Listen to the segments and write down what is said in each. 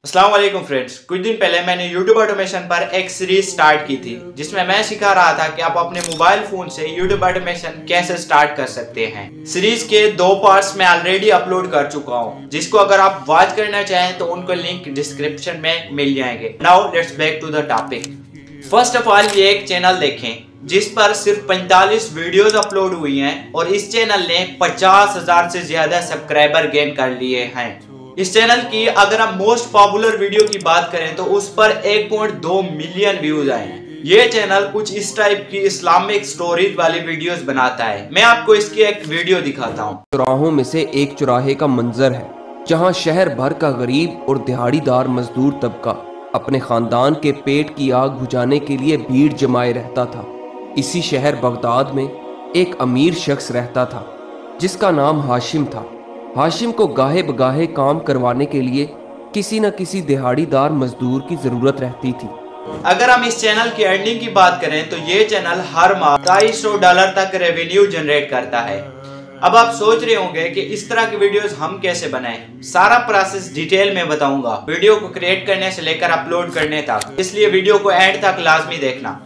अस्सलाम वालेकुम फ्रेंड्स। कुछ दिन पहले मैंने YouTube ऑटोमेशन पर एक सीरीज स्टार्ट की थी जिसमें मैं सिखा रहा था कि आप अपने मोबाइल फोन से YouTube ऑटोमेशन कैसे स्टार्ट कर सकते हैं। सीरीज के 2 पार्ट्स मैं ऑलरेडी अपलोड कर चुका हूं, जिसको अगर आप वॉच करना चाहें तो उनको लिंक डिस्क्रिप्शन में मिल जाएंगे। Now let's back to the topic. First of all ये एक चैनल देखें जिस पर सिर्फ 45 वीडियोस अपलोड हुई हैं और इस चैनल ने 50,000 से ज्यादा सब्सक्राइबर गेन कर लिए हैं। इस चैनल की अगर हम मोस्ट पॉपुलर वीडियो की बात करें तो उस पर 1.2 मिलियन व्यूज आए हैं। ये चैनल कुछ इस टाइप की इस्लामिक स्टोरीज वाली वीडियोस बनाता है। मैं आपको इसकी एक वीडियो दिखाता हूँ। चौराहों में से एक चौराहे का मंजर है जहाँ शहर भर का गरीब और दिहाड़ीदार मजदूर तबका अपने खानदान के पेट की आग बुझाने के लिए भीड़ जमाए रहता था। इसी शहर बगदाद में एक अमीर शख्स रहता था जिसका नाम हाशिम था। हाशिम को गाहे बगाहे काम करवाने के लिए किसी न किसी दिहाड़ीदार मजदूर की जरूरत रहती थी। अगर हम इस चैनल की अर्निंग की बात करें तो ये चैनल हर माह $250 तक रेवेन्यू जनरेट करता है। अब आप सोच रहे होंगे कि इस तरह की वीडियोस हम कैसे बनाएं। सारा प्रोसेस डिटेल में बताऊंगा, वीडियो को क्रिएट करने से लेकर अपलोड करने तक, इसलिए वीडियो को एंड तक लाजमी देखना।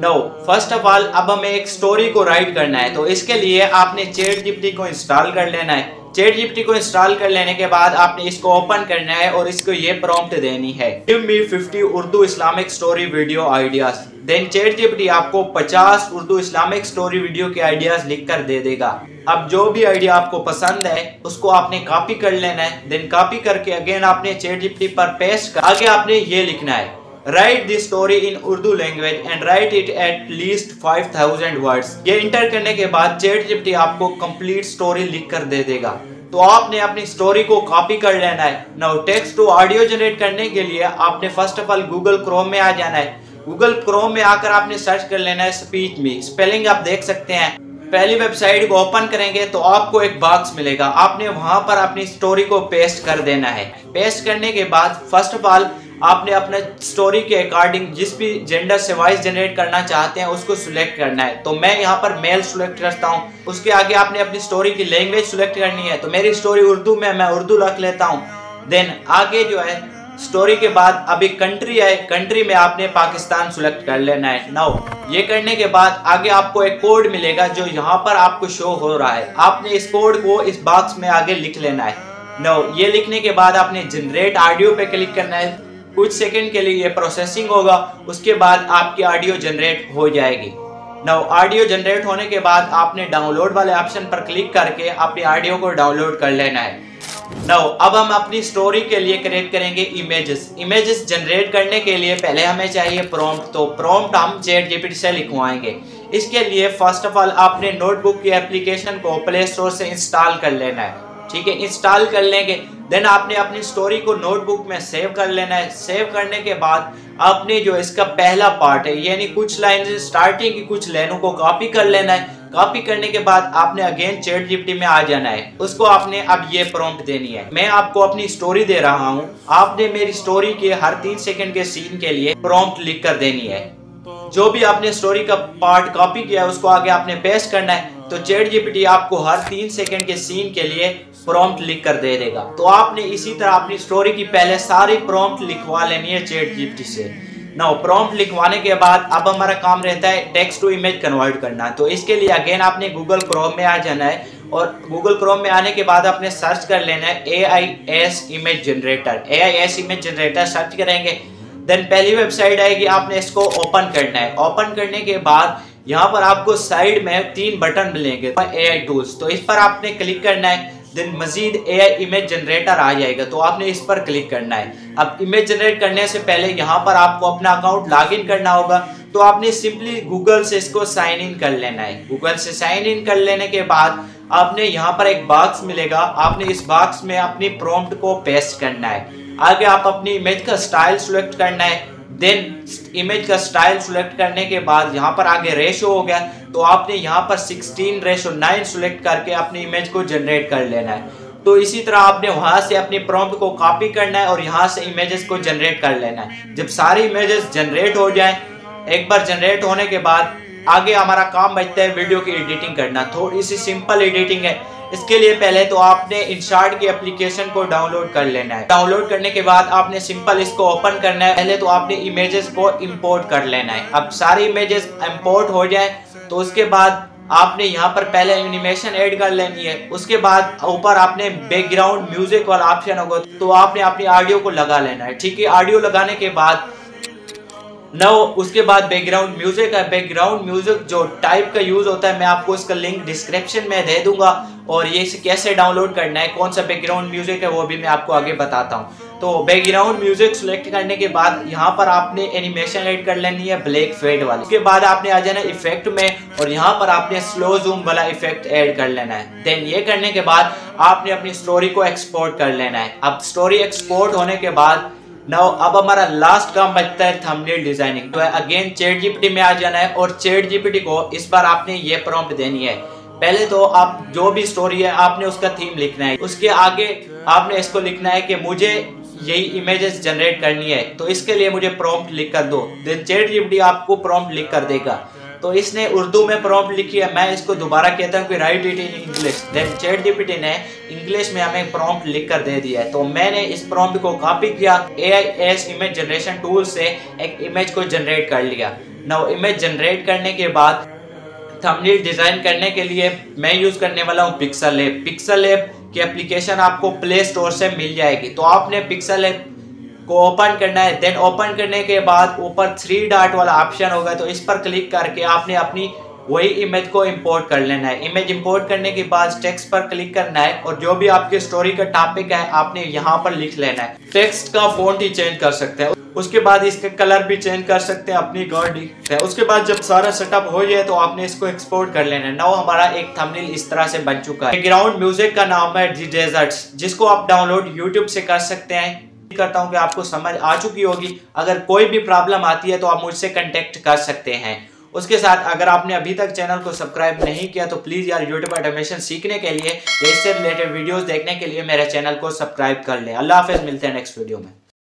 फर्स्ट ऑफ ऑल अब हमें एक स्टोरी को राइट करना है, तो इसके लिए आपने ChatGPT को इंस्टॉल कर लेना है। ChatGPT को इंस्टॉल कर लेने के बाद आपने इसको ओपन करना है और इसको ये प्रॉम्प्ट देनी है, give me 50 Urdu Islamic story video ideas. Then ChatGPT आपको 50 उर्दू इस्लामिक स्टोरी वीडियो के आइडियाज लिख कर दे देगा। अब जो भी आइडिया आपको पसंद है उसको आपने कॉपी कर लेना है। देन कॉपी करके अगेन आपने ChatGPT पर पेस्ट कर आगे आपने ये लिखना है, right this story in Urdu language and right it at least 5000 words. ये इंटर करने के बाद ChatGPT आपको कंप्लीट स्टोरी लिख कर दे देगा। तो आपने अपनी स्टोरी को कॉपी कर लेना है। Now text to audio generate करने के लिए आपने first of all Google Chrome में आ जाना है। गूगल क्रोम में आकर आपने सर्च कर लेना है स्पीच मी। स्पेलिंग आप देख सकते हैं। पहली वेबसाइट को ओपन करेंगे तो आपको एक बॉक्स मिलेगा, आपने वहां पर अपनी स्टोरी को पेस्ट कर देना है। पेस्ट करने के बाद फर्स्ट ऑफ ऑल आपने अपने स्टोरी के अकॉर्डिंग जिस भी जेंडर से वॉइस जनरेट करना चाहते हैं उसको सिलेक्ट करना है। तो मैं यहाँ पर मेल सिलेक्ट करता हूँ। उसके आगे आपने अपनी स्टोरी की लैंग्वेज सिलेक्ट करनी है, तो मेरी स्टोरी उर्दू में, मैं उर्दू रख लेता हूँ। देन आगे जो है स्टोरी के बाद अभी कंट्री है, कंट्री में आपने पाकिस्तान सिलेक्ट कर लेना है। नाउ ये करने के बाद आगे आपको एक कोड मिलेगा जो यहाँ पर आपको शो हो रहा है। आपने इस कोड को इस बॉक्स में आगे लिख लेना है। नाउ ये लिखने के बाद आपने जनरेट ऑडियो पे क्लिक करना है। कुछ सेकंड के लिए ये प्रोसेसिंग होगा, उसके बाद आपकी ऑडियो जनरेट हो जाएगी। नाउ ऑडियो जनरेट होने के बाद आपने डाउनलोड वाले ऑप्शन पर क्लिक करके अपनी ऑडियो को डाउनलोड कर लेना है। नाउ अब हम अपनी स्टोरी के लिए क्रिएट करेंगे इमेजेस जनरेट करने के लिए पहले हमें चाहिए प्रॉम्प्ट। तो प्रॉम्प्ट हम ChatGPT से लिखवाएंगे। इसके लिए फर्स्ट ऑफ ऑल आपने नोटबुक की एप्लीकेशन को प्ले स्टोर से इंस्टॉल कर लेना है। ठीक है, इंस्टॉल कर लेंगे। देन आपने अपनी स्टोरी को नोटबुक में सेव कर लेना है। सेव करने के बाद आपने जो इसका पहला पार्ट है यानी कुछ लाइन स्टार्टिंग की कुछ लाइनों को कॉपी कर लेना है। कॉपी करने के बाद आपने अगेन ChatGPT में आ जाना है। उसको आपने अब ये प्रॉम्प्ट देनी है। मैं आपको अपनी स्टोरी दे रहा हूँ, आपने मेरी स्टोरी के हर 3 सेकंड के सीन के लिए प्रॉम्प्ट लिख कर देनी है। जो भी आपने स्टोरी का पार्ट कॉपी किया है उसको आगे आपने पेस्ट करना है। तो ChatGPT आपको हर 3 सेकंड के सीन के लिए प्रॉम्प्ट लिख कर दे देगा। तो आपने इसी तरह अपनी स्टोरी की पहले सारी प्रॉम्प्ट लिखवा लेनी है ChatGPT से। नाउ प्रॉम्प्ट लिखवाने के बाद अब हमारा काम रहता है टेक्स्ट टू इमेज कन्वर्ट करना। तो इसके लिए अगेन आपने गूगल क्रोम में आ जाना है और गूगल क्रोम में आने के बाद आपने सर्च कर लेना है AIS image generator. AIS image generator search करेंगे। देन पहली वेबसाइट आएगी, आपने इसको ओपन करना है। ओपन करने के बाद यहाँ पर आपको साइड में 3 बटन मिलेंगे AI टूल्स, तो इस पर आपने क्लिक करना है। देन मजीद AI इमेज जनरेटर आ जाएगा, तो आपने इस पर क्लिक करना है। अब इमेज जनरेट करने से पहले यहाँ पर आपको अपना अकाउंट लॉगिन करना होगा, तो आपने सिंपली गूगल से इसको साइन इन कर लेना है। गूगल से साइन इन कर लेने के बाद आपने यहाँ पर एक बॉक्स मिलेगा, आपने इस बॉक्स में अपनी प्रॉम्प्ट को पेस्ट करना है। आगे आप अपनी इमेज का स्टाइल सिलेक्ट करना है। देन इमेज का स्टाइल सिलेक्ट करने के बाद यहाँ पर आगे रेशो हो गया, तो आपने यहाँ पर 16:9 सिलेक्ट करके अपनी इमेज को जनरेट कर लेना है। तो इसी तरह आपने वहां से अपनी प्रॉम्प्ट को कॉपी करना है और यहाँ से इमेजेस को जनरेट कर लेना है। जब सारी इमेजेस जनरेट हो जाए, एक बार जनरेट होने के बाद आगे हमारा काम बचता है वीडियो की एडिटिंग करना। थोड़ी सी सिंपल एडिटिंग है। इसके लिए पहले तो आपने InShot की एप्लीकेशन को डाउनलोड कर लेना है। डाउनलोड करने के बाद आपने सिंपल इसको ओपन करना है। पहले तो आपने इमेजेस को इंपोर्ट कर लेना है। अब सारी इमेजेस इंपोर्ट हो जाए तो उसके बाद आपने यहाँ पर पहले एनिमेशन ऐड कर लेनी है। उसके बाद ऊपर आपने बैकग्राउंड म्यूजिक वाला ऑप्शन होगा तो आपने अपनी ऑडियो को लगा लेना है। ठीक है, ऑडियो लगाने के बाद उसके बाद बैकग्राउंड म्यूजिक है। बैकग्राउंड म्यूजिक जो टाइप का यूज होता है मैं आपको इसका लिंक डिस्क्रिप्शन में दे दूंगा और ये कैसे डाउनलोड करना है, कौन सा बैकग्राउंड म्यूजिक है वो भी मैं आपको आगे बताता हूँ। तो बैकग्राउंड म्यूजिक सिलेक्ट करने के बाद यहाँ पर आपने एनिमेशन ऐड कर लेनी है ब्लैक फेड वाली। उसके बाद आपने आ जाना इफेक्ट में और यहाँ पर आपने स्लो जूम वाला इफेक्ट ऐड कर लेना है। देन ये करने के बाद आपने अपनी स्टोरी को एक्सपोर्ट कर लेना है। अब स्टोरी एक्सपोर्ट होने के बाद अब हमारा लास्ट काम बचता है थंबनेल डिजाइनिंग। तो अगेन ChatGPT में आ जाना है और ChatGPT को इस बार आपने ये प्रॉम्प्ट देनी है। पहले तो आप जो भी स्टोरी है आपने उसका थीम लिखना है। उसके आगे आपने इसको लिखना है कि मुझे यही इमेजेस जनरेट करनी है तो इसके लिए मुझे प्रॉम्प्ट लिख कर दो। देन ChatGPT आपको प्रॉम्प्ट लिख कर देगा। तो इसने उर्दू में प्रॉम्प्ट लिखी है। मैं इसको दोबारा कहता हूँ कि write it in English. Then ChatGPT ने इंग्लिश में हमें प्रॉम्प्ट लिख कर दे दिया है। तो मैंने इस प्रॉम्प्ट को कॉपी किया, AIS इमेज जनरेशन टूल से एक इमेज को जनरेट कर लिया। नाउ इमेज जनरेट करने के बाद थंबनेल डिजाइन करने के लिए मैं यूज करने वाला हूँ पिक्सल लैब। पिक्सल लैब की एप्लीकेशन आपको प्ले स्टोर से मिल जाएगी। तो आपने पिक्सल लैब को ओपन करना है। देन ओपन करने के बाद ऊपर 3 डॉट वाला ऑप्शन होगा तो इस पर क्लिक करके आपने अपनी वही इमेज को इंपोर्ट कर लेना है। इमेज इंपोर्ट करने के बाद टेक्स्ट पर क्लिक करना है और जो भी आपकी स्टोरी का टॉपिक है आपने यहाँ पर लिख लेना है। टेक्स्ट का फॉन्ट ही चेंज कर सकते हैं। उसके बाद इसका कलर भी चेंज कर सकते हैं अपनी गॉडी। उसके बाद जब सारा सेटअप हो जाए तो आपने इसको एक्सपोर्ट कर लेना है। नाउ हमारा एक थंबनेल इस तरह से बन चुका है। बैकग्राउंड म्यूजिक का नाम है द डेजर्ट्स, जिसको आप डाउनलोड यूट्यूब से कर सकते हैं। करता हूं कि आपको समझ आ चुकी होगी। अगर कोई भी प्रॉब्लम आती है तो आप मुझसे कांटेक्ट कर सकते हैं। उसके साथ अगर आपने अभी तक चैनल को सब्सक्राइब नहीं किया तो प्लीज यार यूट्यूब ऑटोमेशन सीखने के लिए या इससे रिलेटेड वीडियोस देखने के लिए मेरे चैनल को सब्सक्राइब कर लें। अल्लाह हाफिज, मिलते हैं नेक्स्ट वीडियो में।